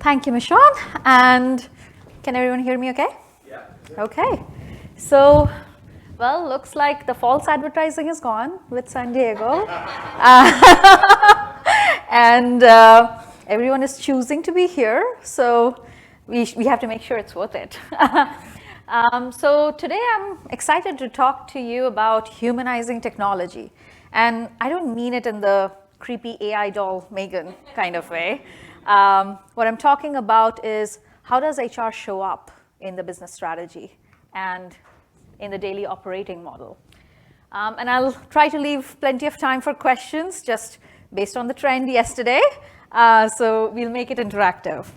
Thank you, Michonne. And can everyone hear me okay? Yeah. Okay. So, well, looks like the false advertising is gone with San Diego. And everyone is choosing to be here. So we have to make sure it's worth it. So today I'm excited to talk to you about humanizing technology. And I don't mean it in the creepy AI doll Megan kind of way. What I'm talking about is how does HR show up in the business strategy and in the daily operating model. And I'll try to leave plenty of time for questions just based on the trend yesterday. So we'll make it interactive.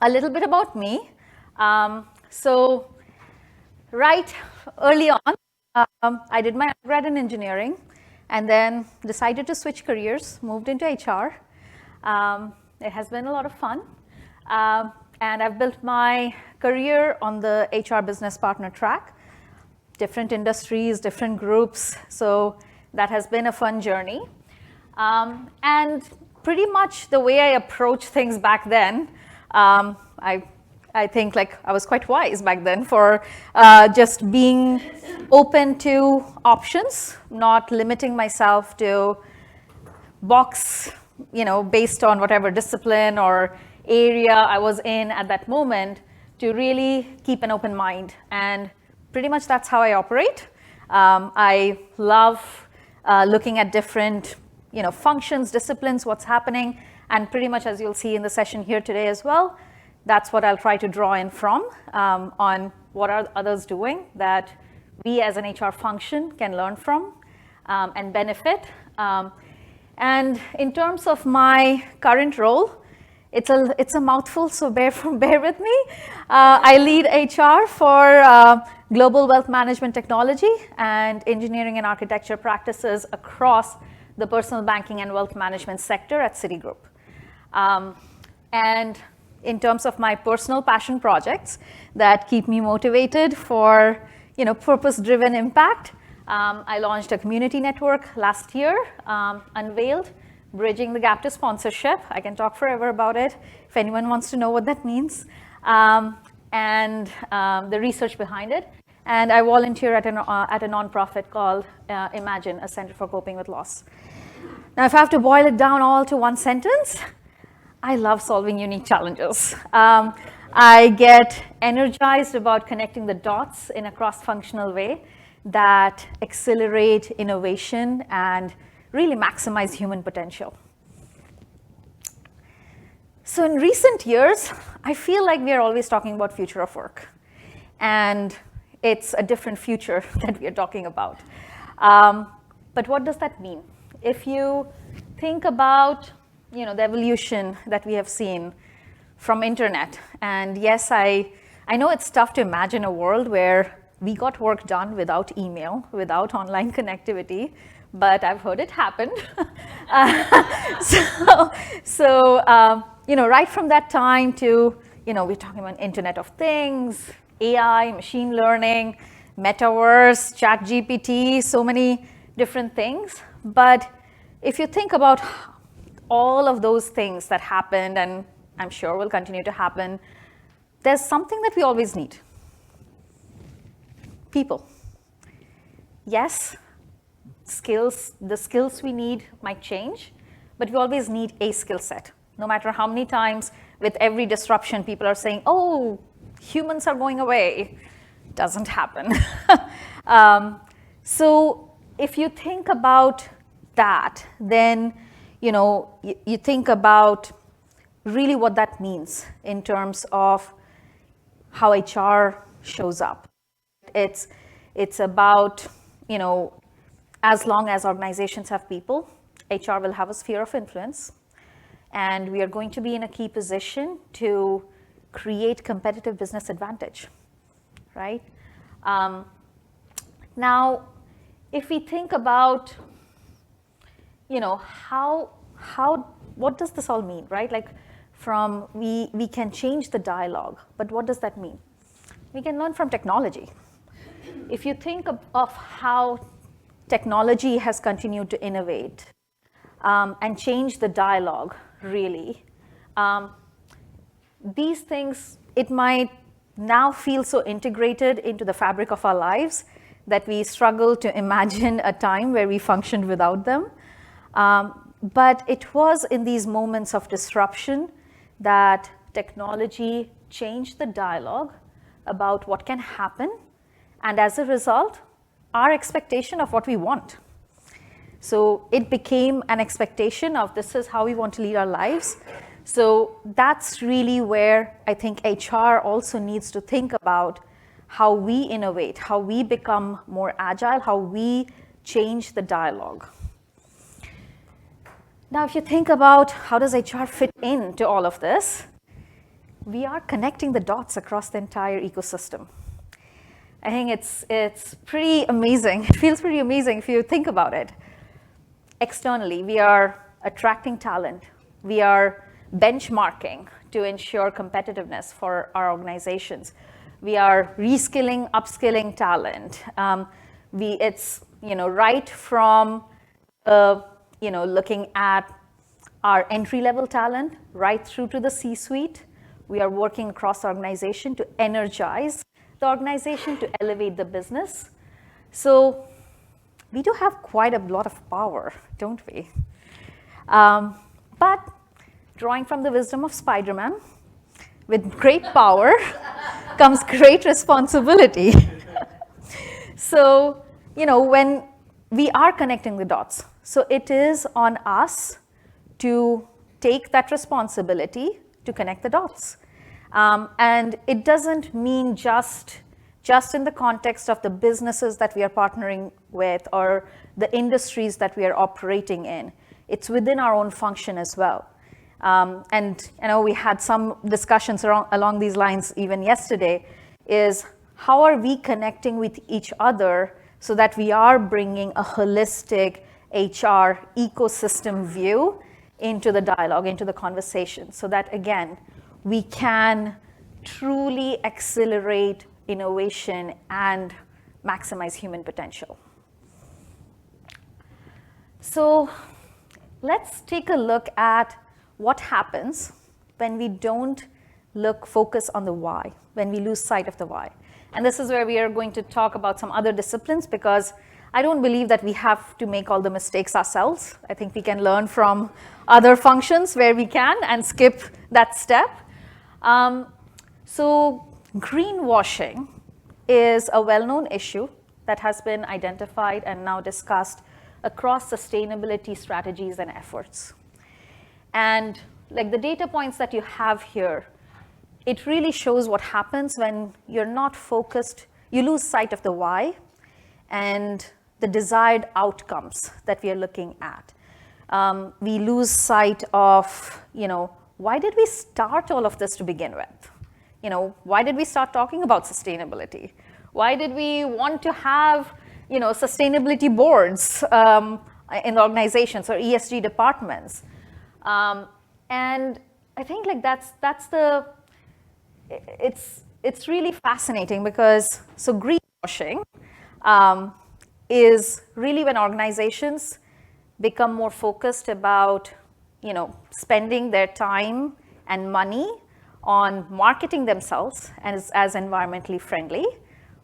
A little bit about me. So right early on, I did my undergrad in engineering and then decided to switch careers, moved into HR. It has been a lot of fun. And I've built my career on the HR business partner track, different industries, different groups. So that has been a fun journey. And pretty much the way I approach things back then, I think like I was quite wise back then for just being open to options, not limiting myself to box, based on whatever discipline or area I was in at that moment, to really keep an open mind. And pretty much that's how I operate. I love looking at different functions, disciplines, what's happening. And pretty much as you'll see in the session here today as well, that's what I'll try to draw in from on what are others doing that we as an HR function can learn from and benefit. And in terms of my current role, it's a mouthful, so bear with me. I lead HR for global wealth management technology and engineering and architecture practices across the personal banking and wealth management sector at Citigroup. And in terms of my personal passion projects that keep me motivated for purpose-driven impact, I launched a community network last year, unveiled, Bridging the Gap to Sponsorship. I can talk forever about it if anyone wants to know what that means, and the research behind it. And I volunteer at a nonprofit called Imagine, a Center for Coping with Loss. Now, if I have to boil it down all to one sentence, I love solving unique challenges. I get energized about connecting the dots in a cross-functional way that accelerate innovation and really maximize human potential. So in recent years, I feel like we are always talking about future of work. And it's a different future that we are talking about. But what does that mean? If you think about the evolution that we have seen from internet, and yes, I know it's tough to imagine a world where we got work done without email, without online connectivity, but I've heard it happen. Right from that time to, we're talking about Internet of Things, AI, machine learning, metaverse, ChatGPT, so many different things. But if you think about all of those things that happened, and I'm sure will continue to happen, there's something that we always need. People. Yes, the skills we need might change, but we always need a skill set. No matter how many times with every disruption, people are saying, oh, humans are going away. Doesn't happen. So if you think about that, then you think about really what that means in terms of how HR shows up. It's about, as long as organizations have people, HR will have a sphere of influence, and we are going to be in a key position to create competitive business advantage, right? Now, if we think about, what does this all mean, right? Like from we can change the dialogue, but what does that mean? We can learn from technology. If you think of how technology has continued to innovate and change the dialogue, really, These things, it might now feel so integrated into the fabric of our lives that we struggle to imagine a time where we functioned without them. But it was in these moments of disruption that technology changed the dialogue about what can happen, and as a result, our expectation of what we want. So it became an expectation of this is how we want to lead our lives. So that's really where I think HR also needs to think about how we innovate, how we become more agile, how we change the dialogue. Now, if you think about how does HR fit into all of this, we are connecting the dots across the entire ecosystem. I think it's pretty amazing. It feels pretty amazing if you think about it. Externally, we are attracting talent. We are benchmarking to ensure competitiveness for our organizations. We are reskilling, upskilling talent. It's right from looking at our entry-level talent right through to the C-suite. We are working across the organization to energize the organization, to elevate the business. So we do have quite a lot of power, don't we? But drawing from the wisdom of Spider-Man, with great power comes great responsibility. So, when we are connecting the dots, so it is on us to take that responsibility to connect the dots. And it doesn't mean just in the context of the businesses that we are partnering with or the industries that we are operating in. It's within our own function as well. And we had some discussions along these lines even yesterday, is how are we connecting with each other so that we are bringing a holistic HR ecosystem view into the dialogue, into the conversation, so that, again, we can truly accelerate innovation and maximize human potential. So let's take a look at what happens when we don't focus on the why, when we lose sight of the why. And this is where we are going to talk about some other disciplines, because I don't believe that we have to make all the mistakes ourselves. I think we can learn from other functions where we can and skip that step. So greenwashing is a well-known issue that has been identified and now discussed across sustainability strategies and efforts. And like the data points that you have here, it really shows what happens when you're not focused, you lose sight of the why and the desired outcomes that we are looking at. We lose sight of, why did we start all of this to begin with? Why did we start talking about sustainability? Why did we want to have, sustainability boards in organizations or ESG departments? And I think it's really fascinating because, so greenwashing is really when organizations become more focused about, spending their time and money on marketing themselves as environmentally friendly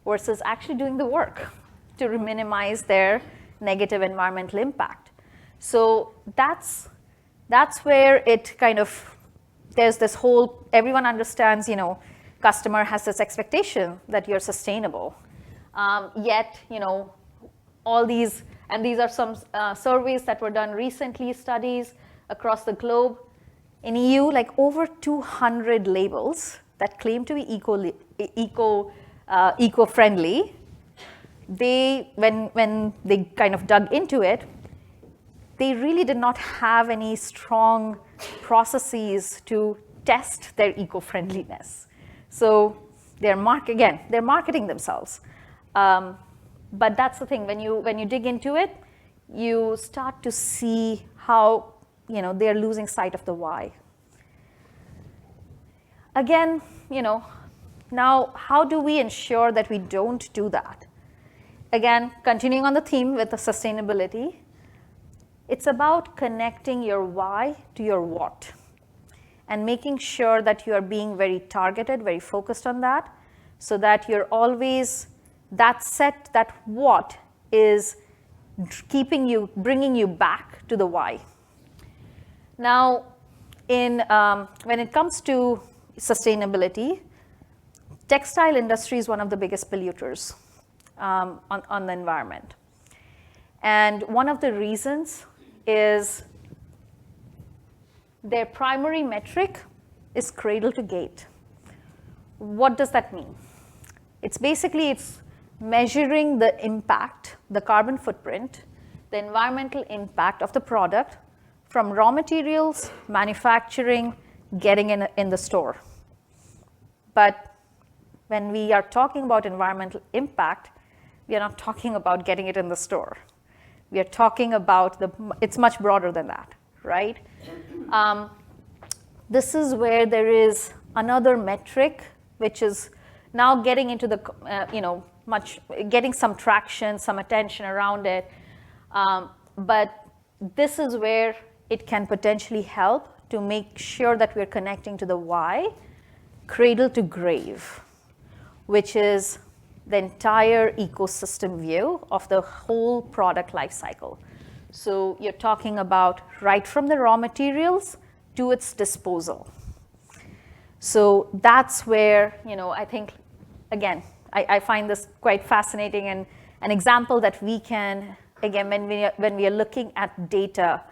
versus actually doing the work to minimize their negative environmental impact. So that's where it kind of, there's this whole, everyone understands, customer has this expectation that you're sustainable. Yet, all these, and these are some surveys that were done recently, studies across the globe. In EU, like over 200 labels that claim to be eco-friendly, when they kind of dug into it, they really did not have any strong processes to test their eco-friendliness. So they're marketing themselves. But that's the thing, when you dig into it, you start to see how they're losing sight of the why. Again, now how do we ensure that we don't do that? Again, continuing on the theme with the sustainability, it's about connecting your why to your what. and making sure that you are being very targeted, very focused on that, so that you're always, that what is bringing you back to the why. Now, when it comes to sustainability, textile industry is one of the biggest polluters on the environment. And one of the reasons is their primary metric is cradle to gate. What does that mean? It's measuring the impact, the carbon footprint, the environmental impact of the product from raw materials, manufacturing, getting in the store. But when we are talking about environmental impact, we are not talking about getting it in the store. We are talking about it's much broader than that, right? This is where there is another metric, which is now getting into the, getting some traction, some attention around it. But this is where it can potentially help to make sure that we're connecting to the why, cradle to grave, which is the entire ecosystem view of the whole product life cycle. So you're talking about right from the raw materials to its disposal. So that's where, I think, again, I find this quite fascinating, and an example that we can, again, when we are looking at data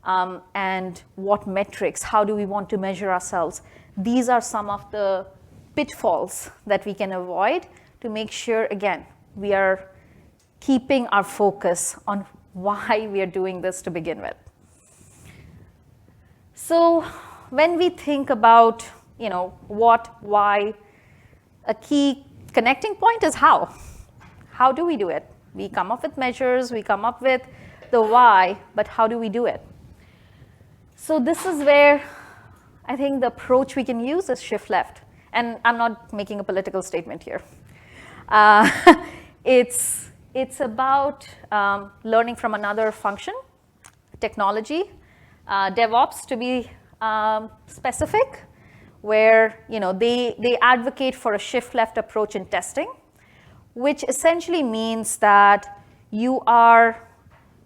and what metrics, how do we want to measure ourselves, these are some of the pitfalls that we can avoid to make sure, again, we are keeping our focus on why we are doing this to begin with. So when we think about, what, why, a key connecting point is how. How do we do it? We come up with measures, we come up with the why, but how do we do it? So this is where I think the approach we can use is shift left. And I'm not making a political statement here. It's about learning from another function, technology, DevOps to be specific, where they advocate for a shift left approach in testing, which essentially means that you're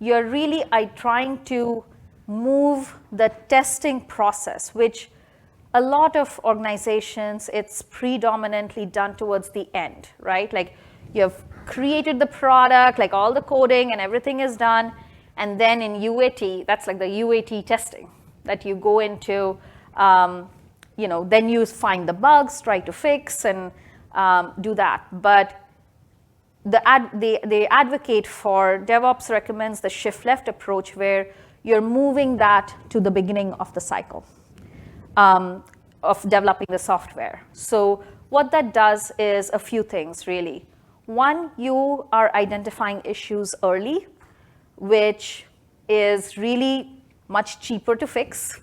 really trying to move the testing process, which a lot of organizations, it's predominantly done towards the end, right? Like you have created the product, like all the coding and everything is done, and then in UAT, that's like the UAT testing that you go into, then you find the bugs, try to fix, and do that. But they advocate for, DevOps recommends the shift left approach, where you're moving that to the beginning of the cycle of developing the software. So what that does is a few things, really. One, you are identifying issues early, which is really much cheaper to fix.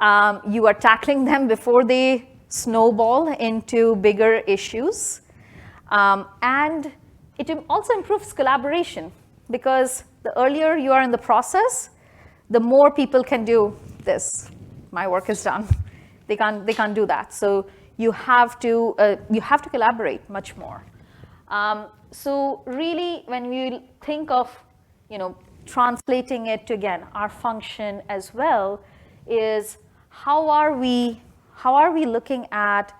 You are tackling them before they snowball into bigger issues. And it also improves collaboration, because the earlier you are in the process, the more people can do this. My work is done. They can't do that. So you have to collaborate much more. So really, when we think of translating it to, again, our function as well, is how are we looking at,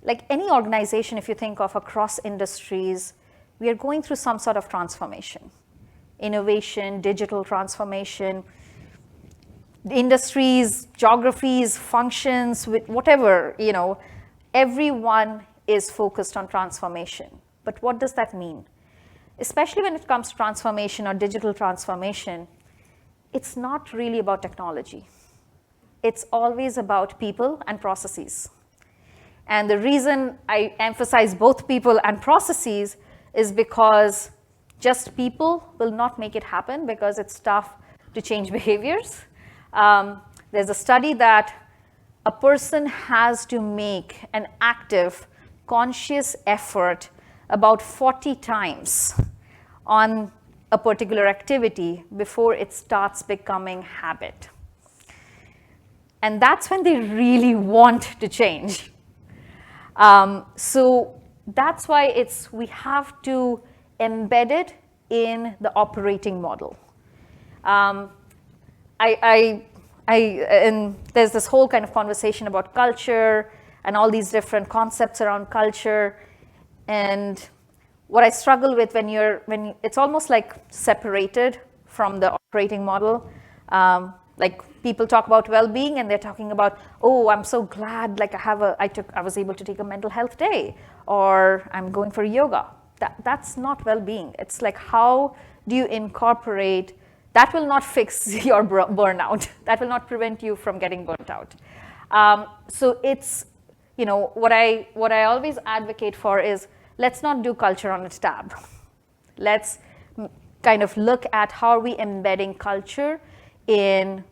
like any organization, if you think of across industries, we are going through some sort of transformation, innovation, digital transformation, industries, geographies, functions, whatever, everyone is focused on transformation. But what does that mean? Especially when it comes to transformation or digital transformation, it's not really about technology. It's always about people and processes. And the reason I emphasize both people and processes is because just people will not make it happen, because it's tough to change behaviors. There's a study that a person has to make an active, conscious effort about 40 times on a particular activity before it starts becoming habit. And that's when they really want to change. So that's why we have to embed it in the operating model. And there's this whole kind of conversation about culture and all these different concepts around culture. And what I struggle with when it's almost like separated from the operating model. Like people talk about well-being and they're talking about, oh, I'm so glad, like I was able to take a mental health day, or I'm going for yoga. That's not well-being. It's like, how do you incorporate? That will not fix your burnout. That will not prevent you from getting burnt out. So it's, what I always advocate for is, let's not do culture on its tab. Let's kind of look at how are we embedding culture in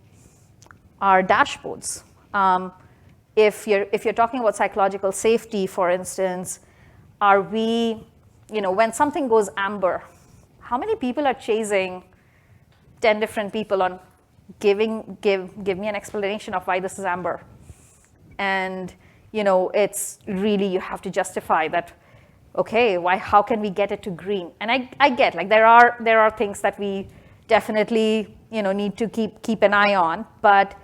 our dashboards. If you're talking about psychological safety, for instance, are we, when something goes amber, how many people are chasing 10 different people on give me an explanation of why this is amber? And it's really, you have to justify that, okay, how can we get it to green? And I get, like, there are things that we definitely need to keep an eye on, but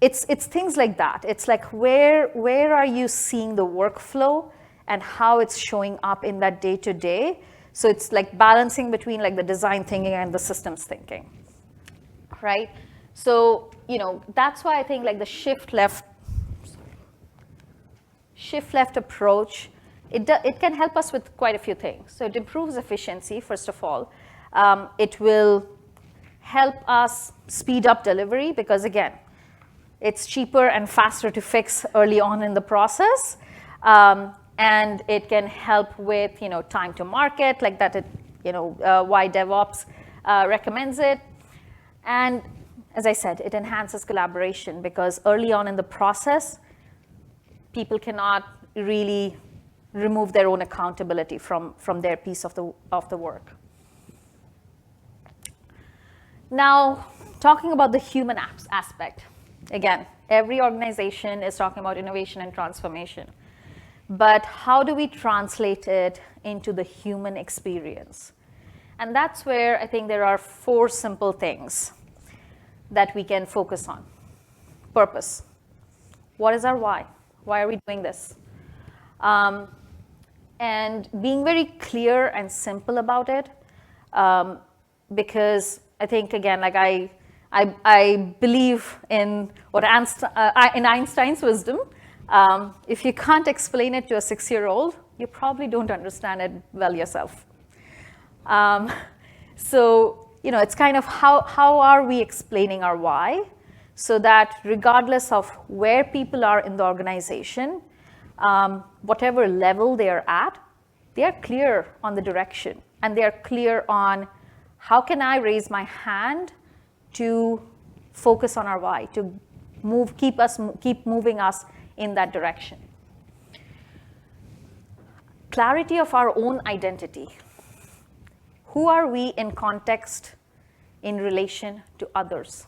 it's things like that. It's like, where are you seeing the workflow and how it's showing up in that day-to-day? So it's like balancing between like the design thinking and the systems thinking, right? So that's why I think like the shift left approach, it can help us with quite a few things. So it improves efficiency, first of all. It will help us speed up delivery because, again, it's cheaper and faster to fix early on in the process. And it can help with time to market, like that. Why DevOps recommends it. And as I said, it enhances collaboration because early on in the process, people cannot really remove their own accountability from their piece of the work. Now, talking about the human aspect. Again, every organization is talking about innovation and transformation. But how do we translate it into the human experience? And that's where I think there are 4 simple things that we can focus on. Purpose. What is our why? Why are we doing this? And being very clear and simple about it, because I think, again, like I believe in in Einstein's wisdom. If you can't explain it to a 6-year-old, you probably don't understand it well yourself. So it's kind of how are we explaining our why, so that regardless of where people are in the organization, whatever level they are at, they are clear on the direction, and they are clear on how can I raise my hand to focus on our why, to keep moving us in that direction. Clarity of our own identity. Who are we in context in relation to others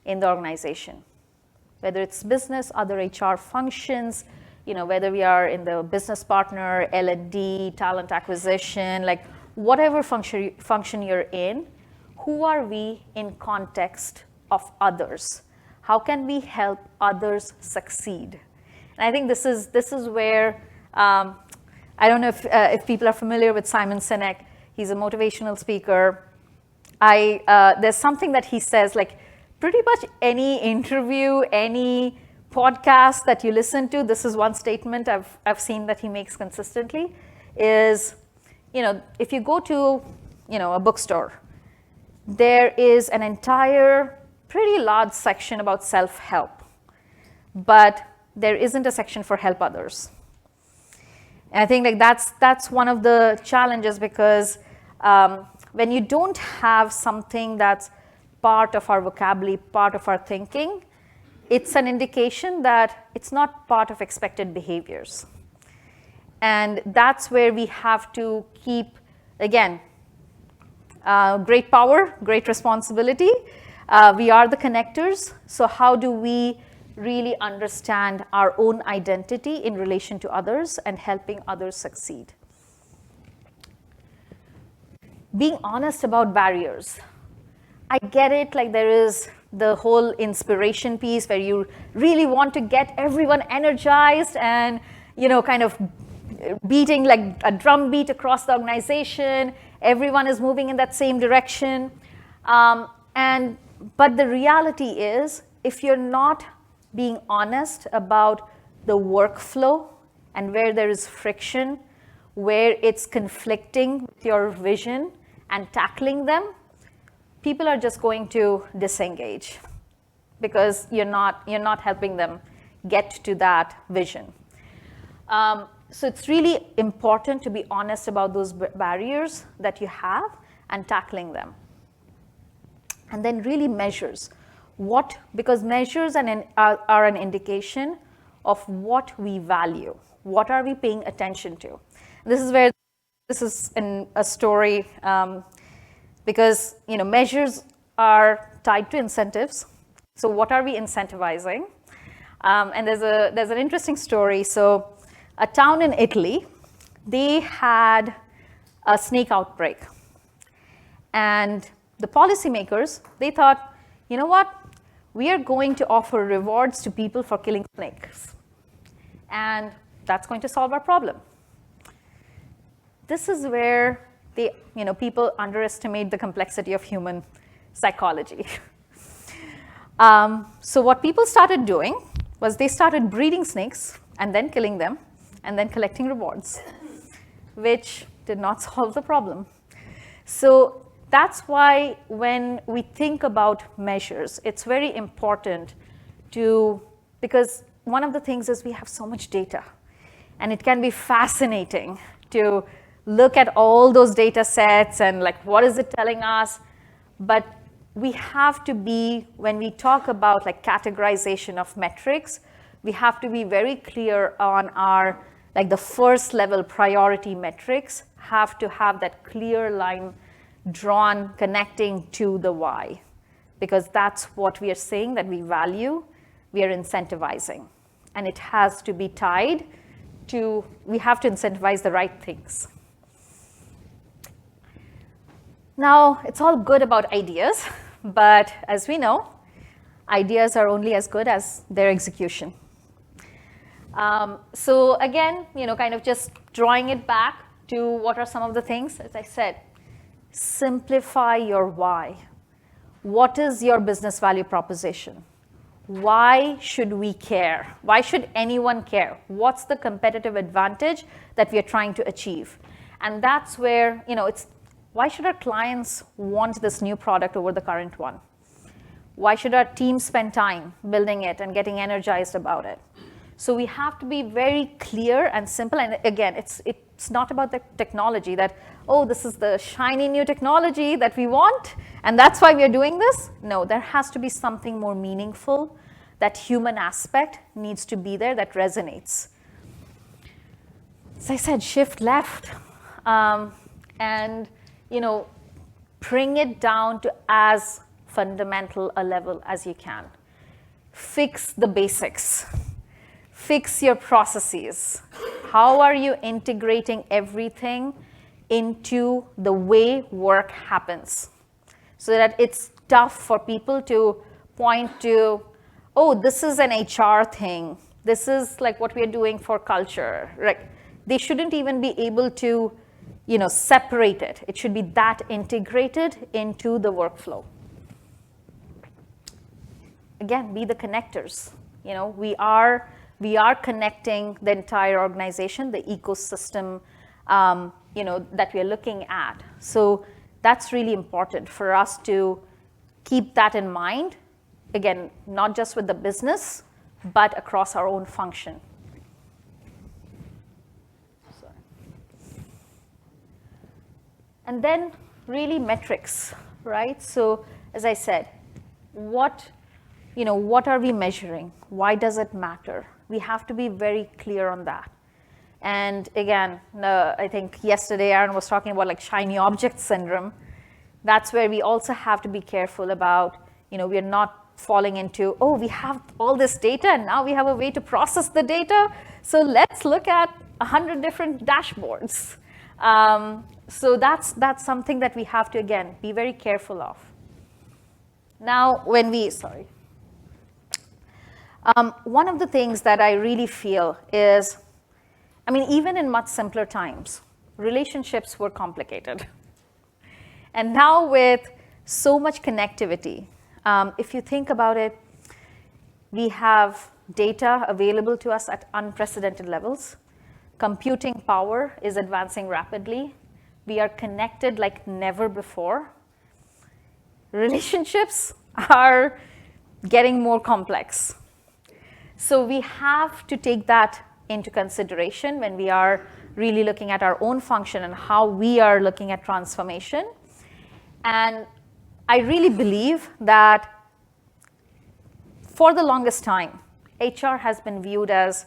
in the organization? Whether it's business, other HR functions, whether we are in the business partner, L&D, talent acquisition, like whatever function you're in, who are we in context of others? How can we help others succeed? And I think this is where, I don't know if people are familiar with Simon Sinek. He's a motivational speaker. There's something that he says, like pretty much any interview, any podcast that you listen to, this is one statement I've seen that he makes consistently, is, if you go to, a bookstore, there is an entire pretty large section about self-help, but there isn't a section for help others. And I think like that's one of the challenges, because when you don't have something that's part of our vocabulary, part of our thinking, it's an indication that it's not part of expected behaviors. And that's where we have to keep, again, great power, great responsibility. We are the connectors, so how do we really understand our own identity in relation to others and helping others succeed. Being honest about barriers. I get it, like there is the whole inspiration piece where you really want to get everyone energized and, kind of beating like a drum beat across the organization. Everyone is moving in that same direction. But the reality is, if you're not being honest about the workflow and where there is friction, where it's conflicting with your vision and tackling them, people are just going to disengage because you're not helping them get to that vision. So it's really important to be honest about those barriers that you have and tackling them. And then really measures. Because measures are an indication of what we value. What are we paying attention to? This is a story because measures are tied to incentives. So what are we incentivizing? And there's an interesting story. So a town in Italy, they had a snake outbreak. And the policymakers, they thought, you know what? We are going to offer rewards to people for killing snakes. And that's going to solve our problem. This is where people underestimate the complexity of human psychology. So what people started doing was they started breeding snakes and then killing them and then collecting rewards, which did not solve the problem. So that's why when we think about measures, it's very important because one of the things is we have so much data, and it can be fascinating to look at all those data sets and like, what is it telling us? But we have to be, when we talk about like categorization of metrics, we have to be very clear on our, like the first level priority metrics have to have that clear line drawn connecting to the why, because that's what we are saying that we value, we are incentivizing. And it has to be tied to, we have to incentivize the right things. Now, it's all good about ideas, but as we know, ideas are only as good as their execution. So again, kind of just drawing it back to what are some of the things, as I said, simplify your why. What is your business value proposition? Why should we care? Why should anyone care? What's the competitive advantage that we are trying to achieve? And that's where, it's why should our clients want this new product over the current one? Why should our team spend time building it and getting energized about it? So we have to be very clear and simple. And again, it's not about the technology that, oh, this is the shiny new technology that we want, and that's why we are doing this. No, there has to be something more meaningful. That human aspect needs to be there that resonates. As I said, shift left. And, bring it down to as fundamental a level as you can. Fix the basics. Fix your processes. How are you integrating everything into the way work happens? So that it's tough for people to point to, oh, this is an HR thing. This is like what we are doing for culture. Right? They shouldn't even be able to, separate it. It should be that integrated into the workflow. Again, be the connectors. We are connecting the entire organization, the ecosystem, that we are looking at. So that's really important for us to keep that in mind. Again, not just with the business, but across our own function. And then really metrics, right? So as I said, what are we measuring? Why does it matter? We have to be very clear on that. And again, I think yesterday Aaron was talking about like shiny object syndrome. That's where we also have to be careful about, we are not falling into, oh, we have all this data and now we have a way to process the data. So let's look at 100 different dashboards. So that's something that we have to, again, be very careful of. Now, one of the things that I really feel is, I mean, even in much simpler times, relationships were complicated. And now with so much connectivity, if you think about it, we have data available to us at unprecedented levels. Computing power is advancing rapidly. We are connected like never before. Relationships are getting more complex. So we have to take that into consideration when we are really looking at our own function and how we are looking at transformation. And I really believe that for the longest time, HR has been viewed as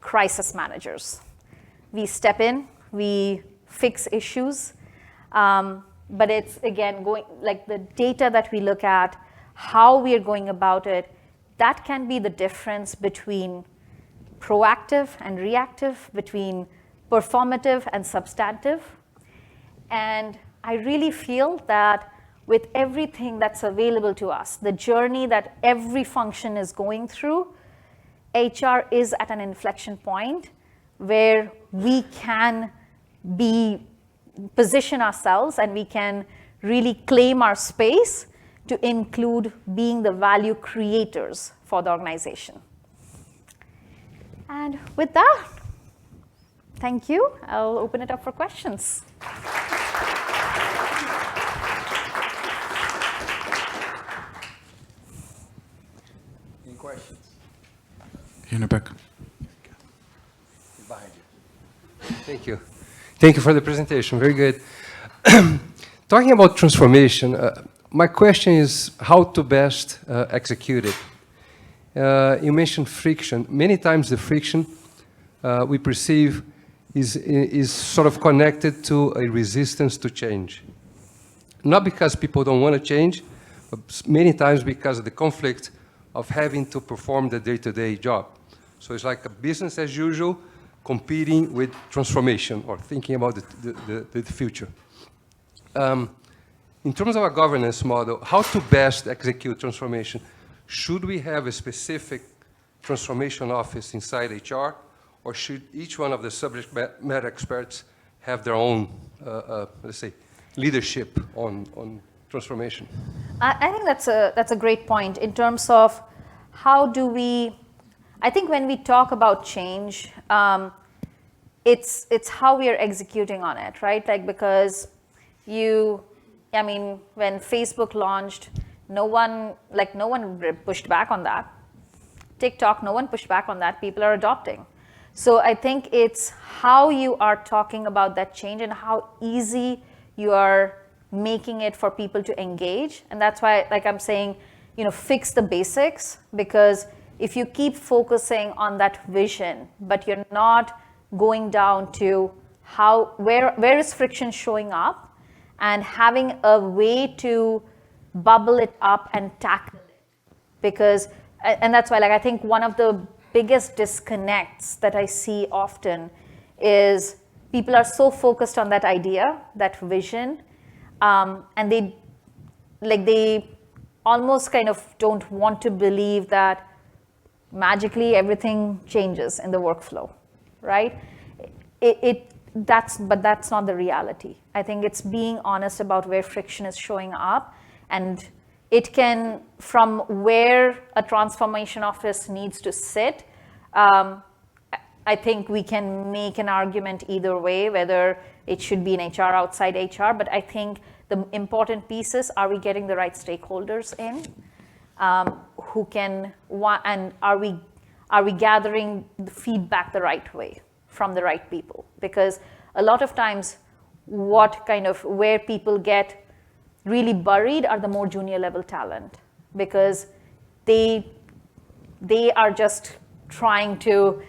crisis managers. We step in, we fix issues, but it's, again, going like the data that we look at, how we are going about it, that can be the difference between proactive and reactive, between performative and substantive. And I really feel that with everything that's available to us, the journey that every function is going through, HR is at an inflection point where we can position ourselves and we can really claim our space to include being the value creators for the organization. And with that, thank you. I'll open it up for questions. Any questions? Here in the back. Behind you. Thank you. Thank you for the presentation. Very good. Talking about transformation, my question is how to best execute it. You mentioned friction. Many times the friction we perceive is sort of connected to a resistance to change. Not because people don't want to change, but many times because of the conflict of having to perform the day-to-day job. So it's like a business as usual competing with transformation or thinking about the future. In terms of a governance model, how to best execute transformation? Should we have a specific transformation office inside HR, or should each one of the subject matter experts have their own, let's say, leadership on transformation? I think that's a great point in terms of how do we, I think when we talk about change, it's how we are executing on it, right? Like, because when Facebook launched, no one pushed back on that. TikTok, no one pushed back on that. People are adopting. So I think it's how you are talking about that change and how easy you are making it for people to engage. And that's why, like I'm saying, fix the basics, because if you keep focusing on that vision, but you're not going down to where is friction showing up, and having a way to bubble it up and tackle it. Because, and that's why, I think one of the biggest disconnects that I see often is people are so focused on that idea, that vision, and they almost kind of don't want to believe that magically everything changes in the workflow, right? But that's not the reality. I think it's being honest about where friction is showing up, and it can, from where a transformation office needs to sit, I think we can make an argument either way, whether it should be in HR, outside HR, but I think the important piece is, are we getting the right stakeholders in? Who can, and are we gathering the feedback the right way from the right people? Because a lot of times where people get really buried are the more junior level talent, because they are just trying to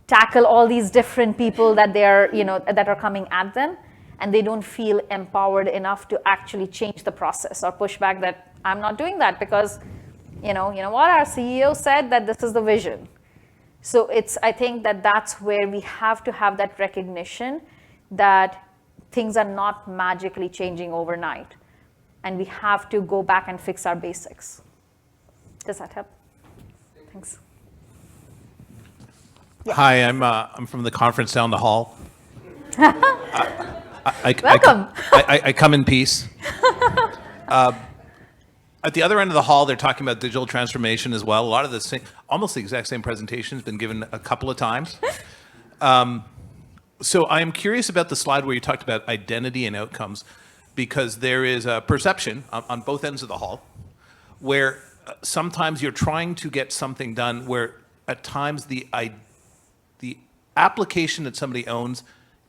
tackle all these different people that that are coming at them, and they don't feel empowered enough to actually change the process or push back that I'm not doing that because you know what, our CEO said that this is the vision. So I think that that's where we have to have that recognition that things are not magically changing overnight. And we have to go back and fix our basics. Does that help? Thanks. Yeah. Hi, I'm from the conference down the hall. Welcome. I come in peace. At the other end of the hall, they're talking about digital transformation as well. A lot of the same, almost the exact same presentation has been given a couple of times. So I am curious about the slide where you talked about identity and outcomes, because there is a perception on both ends of the hall where sometimes you're trying to get something done where at times the application that somebody owns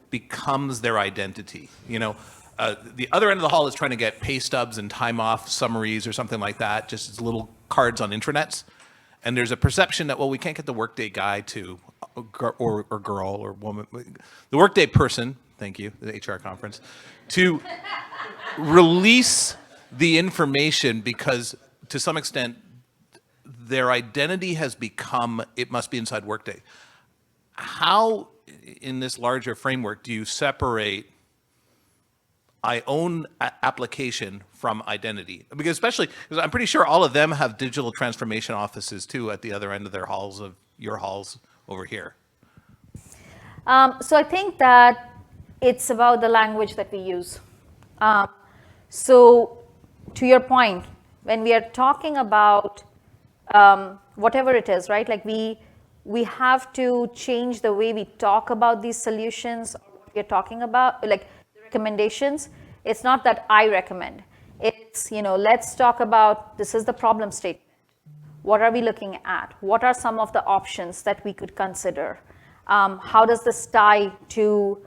becomes their identity. You know, the other end of the hall is trying to get pay stubs and time off summaries or something like that, just as little cards on intranets. And there's a perception that, well, we can't get the Workday guy to, or girl or woman, the Workday person, thank you, the HR conference, to release the information because to some extent their identity has become, it must be inside Workday. How, in this larger framework, do you separate I own application from identity? Because especially, because I'm pretty sure all of them have digital transformation offices too at the other end of their halls, of your halls over here. So I think that it's about the language that we use. So to your point, when we are talking about whatever it is, right? Like we have to change the way we talk about these solutions, or what we're talking about, like recommendations. It's not that I recommend. It's, you know, let's talk about, this is the problem statement. What are we looking at? What are some of the options that we could consider? How does this tie to,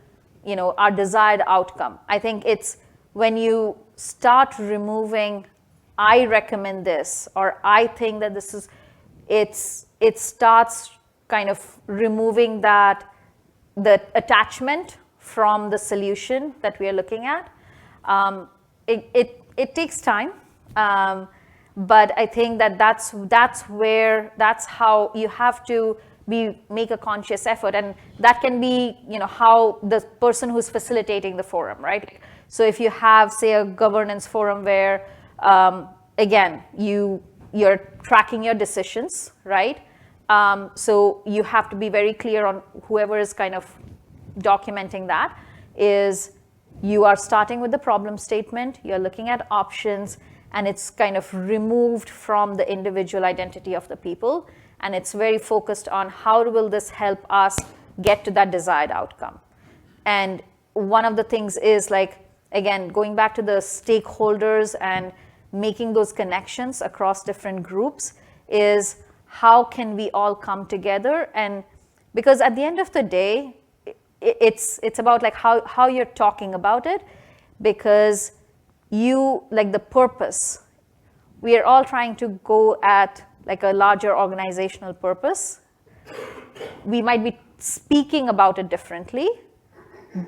you know, our desired outcome? I think it's when you start removing, I recommend this, or I think that this is, it starts kind of removing that, the attachment from the solution that we are looking at. It takes time, but I think that that's how you have to make a conscious effort, and that can be, you know, how the person who's facilitating the forum, right? So if you have, say, a governance forum where, again, you're tracking your decisions, right? So you have to be very clear on whoever is kind of documenting that is you are starting with the problem statement, you're looking at options, and it's kind of removed from the individual identity of the people, and it's very focused on how will this help us get to that desired outcome. And one of the things is, like, again, going back to the stakeholders and making those connections across different groups is how can we all come together? And because at the end of the day, it's about like how you're talking about it, because you, like the purpose, we are all trying to go at like a larger organizational purpose. We might be speaking about it differently,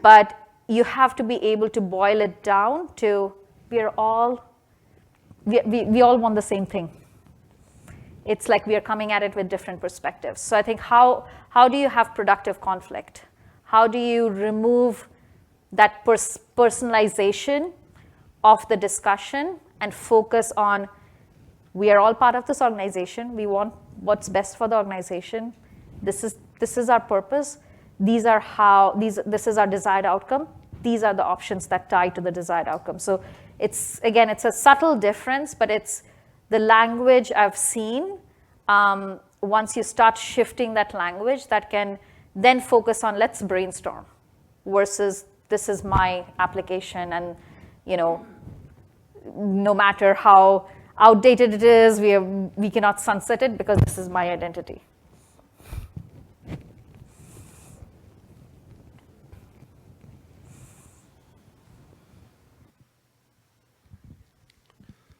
but you have to be able to boil it down to we all want the same thing. It's like we are coming at it with different perspectives. So I think how do you have productive conflict? How do you remove that personalization of the discussion and focus on we are all part of this organization. We want what's best for the organization. This is our purpose. This is our desired outcome. These are the options that tie to the desired outcome. So it's a subtle difference, but it's the language I've seen. Once you start shifting that language, that can then focus on let's brainstorm versus this is my application, and you know, no matter how outdated it is, we cannot sunset it because this is my identity.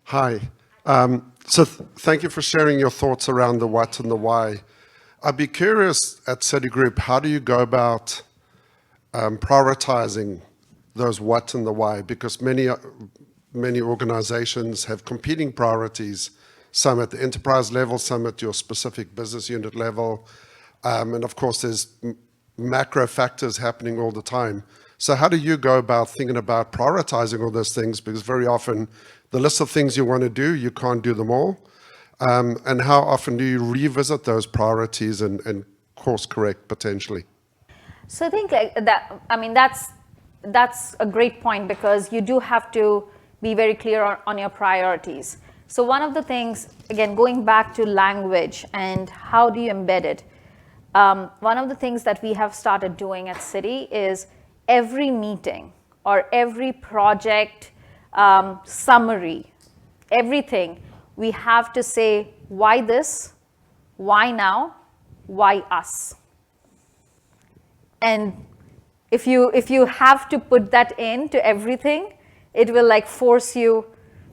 Hi. Thank you for sharing your thoughts around the what and the why. I'd be curious at Citigroup, how do you go about prioritizing those what and the why? Because many organizations have competing priorities some at the enterprise level, some at your specific business unit level. And of course, there's macro factors happening all the time. So how do you go about thinking about prioritizing all those things? Because very often the list of things you want to do, you can't do them all. And how often do you revisit those priorities and course correct potentially? So I think like that, I mean, that's a great point, because you do have to be very clear on your priorities. So one of the things, again, going back to language and how do you embed it, one of the things that we have started doing at Citi is every meeting or every project summary, everything, we have to say, why this, why now, why us? And if you have to put that into everything, it will like force you,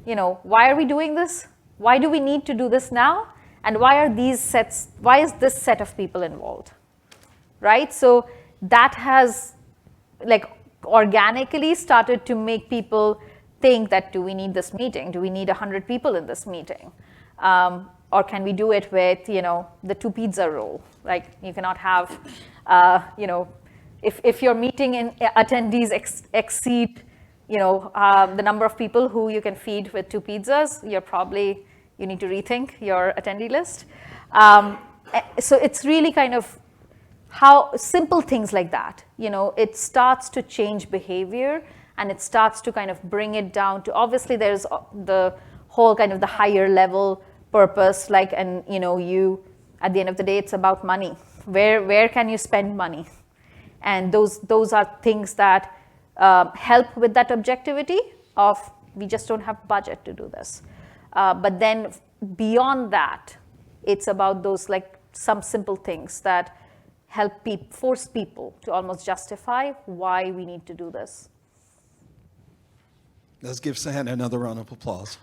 why are we doing this? Why do we need to do this now? And why is this set of people involved, right? So that has like organically started to make people think that, do we need this meeting? Do we need 100 people in this meeting? Or can we do it with, the 2 pizza rule? Like you cannot have, if your meeting attendees exceed, the number of people who you can feed with 2 pizzas, you need to rethink your attendee list. So it's really kind of how simple things like that, it starts to change behavior, and it starts to kind of bring it down to, obviously there's the whole kind of the higher level purpose, like, and you, at the end of the day, it's about money. Where can you spend money? And those are things that help with that objectivity of, we just don't have budget to do this. But then beyond that, it's about those like some simple things that help force people to almost justify why we need to do this. Let's give Sahana another round of applause.